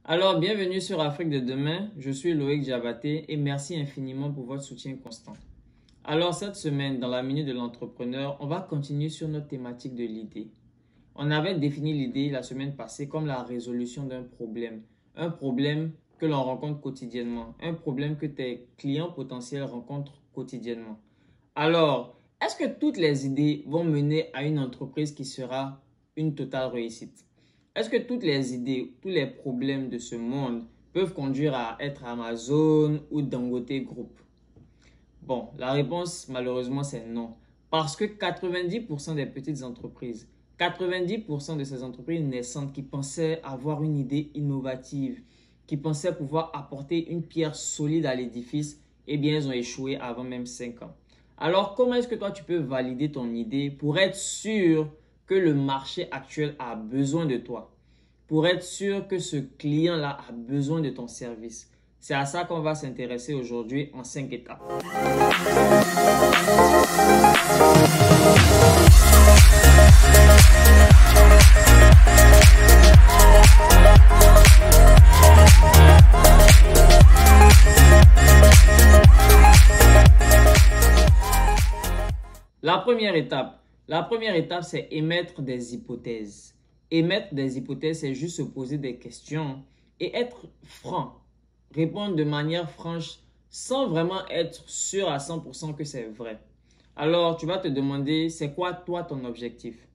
Alors, bienvenue sur Afrique de demain. Je suis Loïc Diabaté et merci infiniment pour votre soutien constant. Alors, cette semaine, dans la minute de l'entrepreneur, on va continuer sur notre thématique de l'idée. On avait défini l'idée la semaine passée comme la résolution d'un problème. Un problème que l'on rencontre quotidiennement. Un problème que tes clients potentiels rencontrent quotidiennement. Alors, est-ce que toutes les idées vont mener à une entreprise qui sera une totale réussite? Est-ce que toutes les idées, tous les problèmes de ce monde peuvent conduire à être Amazon ou Dangote Group? Bon, la réponse malheureusement c'est non. Parce que 90% des petites entreprises, 90% de ces entreprises naissantes qui pensaient avoir une idée innovative, qui pensaient pouvoir apporter une pierre solide à l'édifice, eh bien elles ont échoué avant même 5 ans. Alors comment est-ce que toi tu peux valider ton idée pour être sûr que le marché actuel a besoin de toi? Pour être sûr que ce client-là a besoin de ton service? C'est à ça qu'on va s'intéresser aujourd'hui en 5 étapes. La première étape, c'est émettre des hypothèses. Émettre des hypothèses, c'est juste se poser des questions et être franc. Répondre de manière franche sans vraiment être sûr à 100% que c'est vrai. Alors, tu vas te demander, c'est quoi toi ton objectif?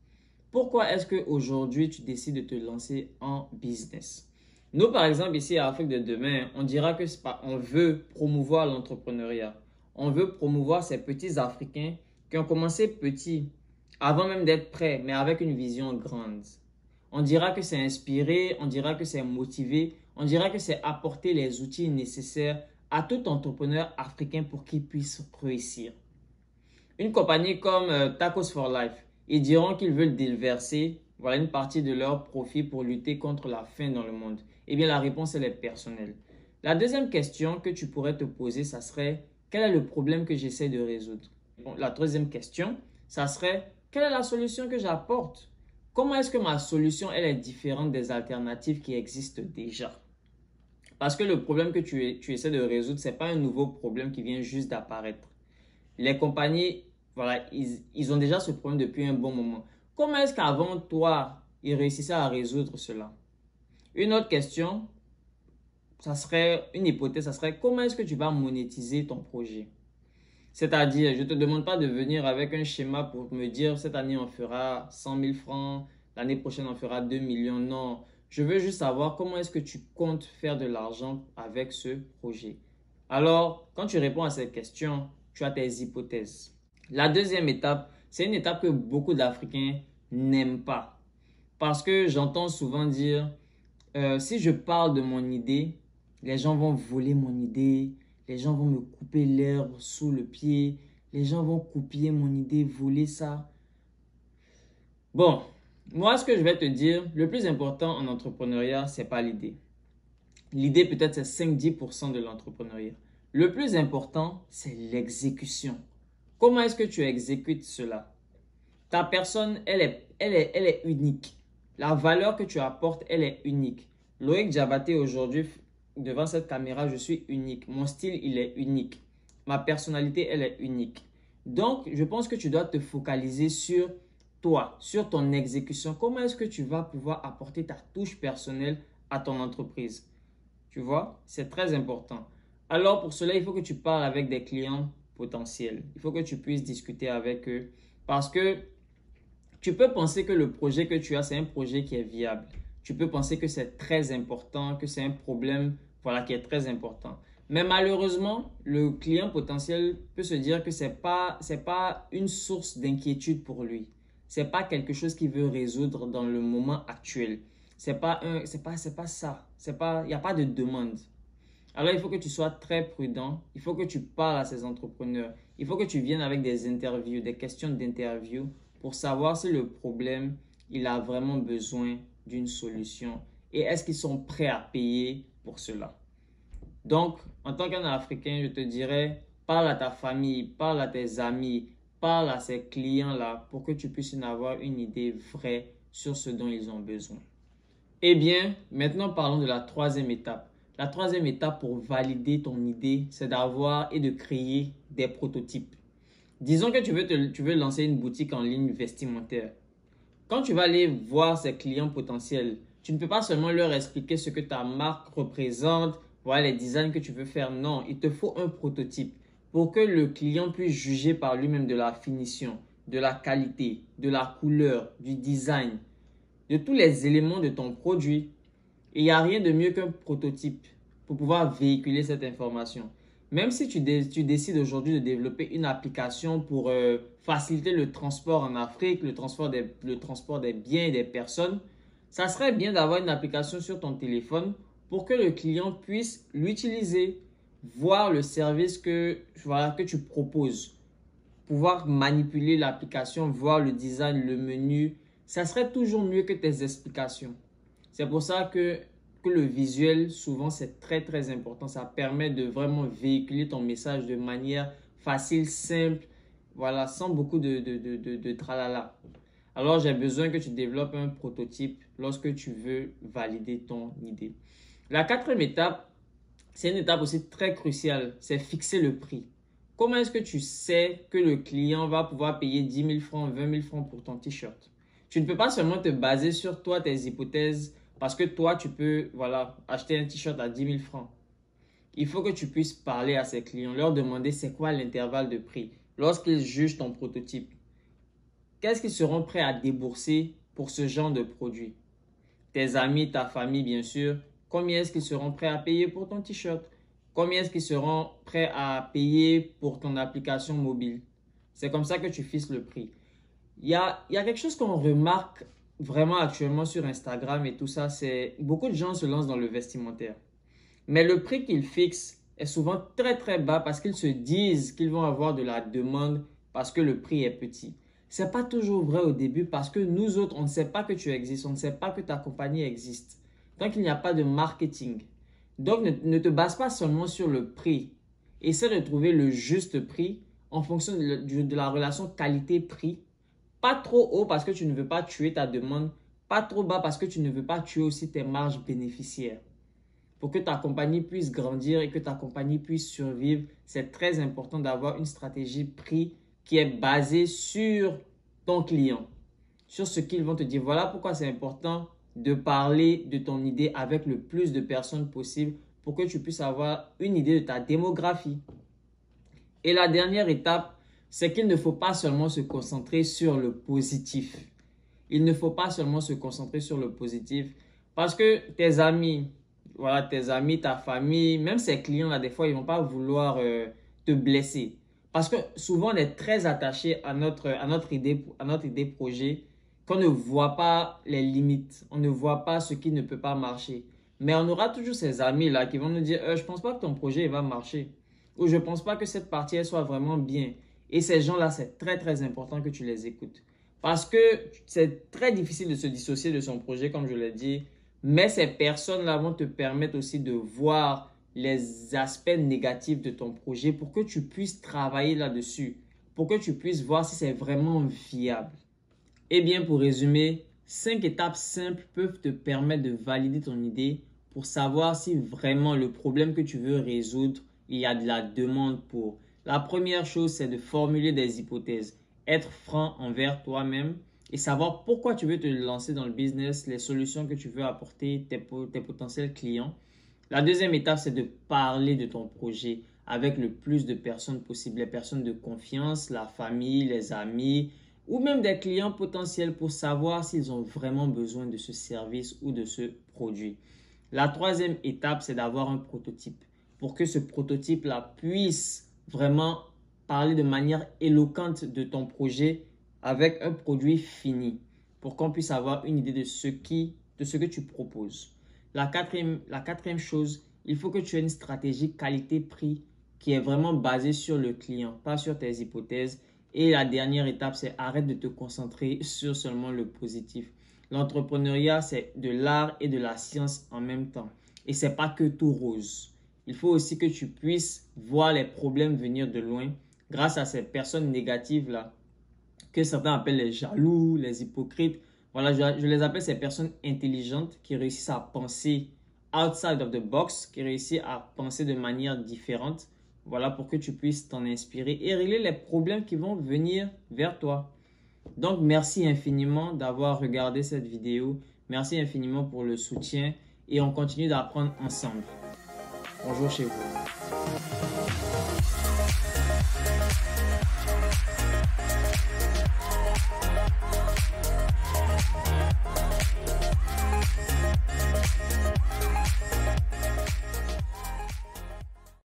Pourquoi est-ce qu'aujourd'hui tu décides de te lancer en business? Nous, par exemple, ici à Afrique de demain, on dira que on veut promouvoir l'entrepreneuriat. On veut promouvoir ces petits Africains qui ont commencé petits, avant même d'être prêts, mais avec une vision grande. On dira que c'est inspiré, on dira que c'est motivé, on dira que c'est apporter les outils nécessaires à tout entrepreneur africain pour qu'il puisse réussir. Une compagnie comme Tacos for Life, ils diront qu'ils veulent déverser une partie de leur profit pour lutter contre la faim dans le monde. Eh bien, la réponse, elle est personnelle. La deuxième question que tu pourrais te poser, ça serait, quel est le problème que j'essaie de résoudre? Bon, la troisième question, ça serait, quelle est la solution que j'apporte? Comment est-ce que ma solution, elle est différente des alternatives qui existent déjà? Parce que le problème que tu essaies de résoudre, ce n'est pas un nouveau problème qui vient juste d'apparaître. Les compagnies, ils ont déjà ce problème depuis un bon moment. Comment est-ce qu'avant toi, ils réussissaient à résoudre cela? Une autre question, ça serait une hypothèse, ça serait comment est-ce que tu vas monétiser ton projet? C'est-à-dire, je ne te demande pas de venir avec un schéma pour me dire cette année on fera 100 000 francs, l'année prochaine on fera 2 millions. Non, je veux juste savoir comment est-ce que tu comptes faire de l'argent avec ce projet. Alors, quand tu réponds à cette question, tu as tes hypothèses. La deuxième étape, c'est une étape que beaucoup d'Africains n'aiment pas. Parce que j'entends souvent dire, si je parle de mon idée, les gens vont voler mon idée, les gens vont me couper l'herbe sous le pied, les gens vont copier mon idée, voler ça. Bon, moi ce que je vais te dire, le plus important en entrepreneuriat, c'est pas l'idée. L'idée peut-être c'est 5-10% de l'entrepreneuriat. Le plus important, c'est l'exécution. Comment est-ce que tu exécutes cela? Ta personne, elle est unique. La valeur que tu apportes, elle est unique. Loïc Diabaté aujourd'hui, devant cette caméra, je suis unique. Mon style, il est unique. Ma personnalité, elle est unique. Donc, je pense que tu dois te focaliser sur toi, sur ton exécution. Comment est-ce que tu vas pouvoir apporter ta touche personnelle à ton entreprise? Tu vois, c'est très important. Alors, pour cela, il faut que tu parles avec des clients potentiels. Il faut que tu puisses discuter avec eux parce que tu peux penser que le projet que tu as, c'est un projet qui est viable. Tu peux penser que c'est très important, que c'est un problème qui est très important. Mais malheureusement, le client potentiel peut se dire que ce n'est pas une source d'inquiétude pour lui. Ce n'est pas quelque chose qu'il veut résoudre dans le moment actuel. C'est pas ça. Il n'y a pas de demande. Alors, il faut que tu sois très prudent. Il faut que tu parles à ces entrepreneurs. Il faut que tu viennes avec des interviews, des questions d'interview pour savoir si le problème, il a vraiment besoin d'une solution et est-ce qu'ils sont prêts à payer pour cela. Donc, en tant qu'un Africain, je te dirais, parle à ta famille, parle à tes amis, parle à ces clients-là pour que tu puisses en avoir une idée vraie sur ce dont ils ont besoin. Eh bien, maintenant parlons de la troisième étape. La troisième étape pour valider ton idée, c'est d'avoir et de créer des prototypes. Disons que tu veux lancer une boutique en ligne vestimentaire. Quand tu vas aller voir ces clients potentiels, tu ne peux pas seulement leur expliquer ce que ta marque représente, voilà les designs que tu veux faire. Non, il te faut un prototype pour que le client puisse juger par lui-même de la finition, de la qualité, de la couleur, du design, de tous les éléments de ton produit. Et il n'y a rien de mieux qu'un prototype pour pouvoir véhiculer cette information. Même si tu décides aujourd'hui de développer une application pour faciliter le transport en Afrique, le transport des biens et des personnes, ça serait bien d'avoir une application sur ton téléphone pour que le client puisse l'utiliser, voir le service que tu proposes, pouvoir manipuler l'application, voir le design, le menu. Ça serait toujours mieux que tes explications. C'est pour ça que le visuel, souvent, c'est très, très important. Ça permet de vraiment véhiculer ton message de manière facile, simple, voilà, sans beaucoup de tralala. Alors, j'ai besoin que tu développes un prototype lorsque tu veux valider ton idée. La quatrième étape, c'est une étape aussi très cruciale, c'est fixer le prix. Comment est-ce que tu sais que le client va pouvoir payer 10 000 francs, 20 000 francs pour ton t-shirt? Tu ne peux pas seulement te baser sur toi, tes hypothèses, parce que toi, tu peux voilà, acheter un t-shirt à 10 000 francs. Il faut que tu puisses parler à ces clients, leur demander c'est quoi l'intervalle de prix lorsqu'ils jugent ton prototype. Qu'est-ce qu'ils seront prêts à débourser pour ce genre de produit? Tes amis, ta famille, bien sûr. Combien est-ce qu'ils seront prêts à payer pour ton t-shirt? Combien est-ce qu'ils seront prêts à payer pour ton application mobile? C'est comme ça que tu fixes le prix. Il y a quelque chose qu'on remarque vraiment actuellement sur Instagram et tout ça, c'est beaucoup de gens se lancent dans le vestimentaire. Mais le prix qu'ils fixent est souvent très très bas parce qu'ils se disent qu'ils vont avoir de la demande parce que le prix est petit. Ce n'est pas toujours vrai au début parce que nous autres, on ne sait pas que tu existes, on ne sait pas que ta compagnie existe. Tant qu'il n'y a pas de marketing. Donc ne te base pas seulement sur le prix. Essaie de trouver le juste prix en fonction de la relation qualité-prix. Pas trop haut parce que tu ne veux pas tuer ta demande, pas trop bas parce que tu ne veux pas tuer aussi tes marges bénéficiaires. Pour que ta compagnie puisse grandir et que ta compagnie puisse survivre, c'est très important d'avoir une stratégie prix qui est basée sur ton client, sur ce qu'ils vont te dire. Voilà pourquoi c'est important de parler de ton idée avec le plus de personnes possible pour que tu puisses avoir une idée de ta démographie. Et la dernière étape, c'est qu'il ne faut pas seulement se concentrer sur le positif. Il ne faut pas seulement se concentrer sur le positif parce que tes amis, voilà, tes amis, ta famille, même ces clients-là, des fois, ils ne vont pas vouloir te blesser. Parce que souvent, on est très attaché à notre idée projet, qu'on ne voit pas les limites, on ne voit pas ce qui ne peut pas marcher. Mais on aura toujours ces amis-là qui vont nous dire, je ne pense pas que ton projet va marcher. Ou je ne pense pas que cette partie elle soit vraiment bien. Et ces gens-là, c'est très, très important que tu les écoutes. Parce que c'est très difficile de se dissocier de son projet, comme je l'ai dit. Mais ces personnes-là vont te permettre aussi de voir les aspects négatifs de ton projet pour que tu puisses travailler là-dessus. Pour que tu puisses voir si c'est vraiment viable. Eh bien, pour résumer, 5 étapes simples peuvent te permettre de valider ton idée pour savoir si vraiment le problème que tu veux résoudre, il y a de la demande pour. La première chose, c'est de formuler des hypothèses, être franc envers toi-même et savoir pourquoi tu veux te lancer dans le business, les solutions que tu veux apporter tes potentiels clients. La deuxième étape, c'est de parler de ton projet avec le plus de personnes possible, les personnes de confiance, la famille, les amis ou même des clients potentiels pour savoir s'ils ont vraiment besoin de ce service ou de ce produit. La troisième étape, c'est d'avoir un prototype pour que ce prototype-là puisse vraiment parler de manière éloquente de ton projet avec un produit fini pour qu'on puisse avoir une idée de ce que tu proposes. La quatrième chose, il faut que tu aies une stratégie qualité-prix qui est vraiment basée sur le client, pas sur tes hypothèses. Et la dernière étape, c'est arrête de te concentrer sur seulement le positif. L'entrepreneuriat, c'est de l'art et de la science en même temps. Et ce n'est pas que tout rose. Il faut aussi que tu puisses voir les problèmes venir de loin grâce à ces personnes négatives-là, que certains appellent les jaloux, les hypocrites. Voilà, je les appelle ces personnes intelligentes qui réussissent à penser outside of the box, qui réussissent à penser de manière différente. Voilà, pour que tu puisses t'en inspirer et régler les problèmes qui vont venir vers toi. Donc, merci infiniment d'avoir regardé cette vidéo. Merci infiniment pour le soutien et on continue d'apprendre ensemble. Bonjour chez vous.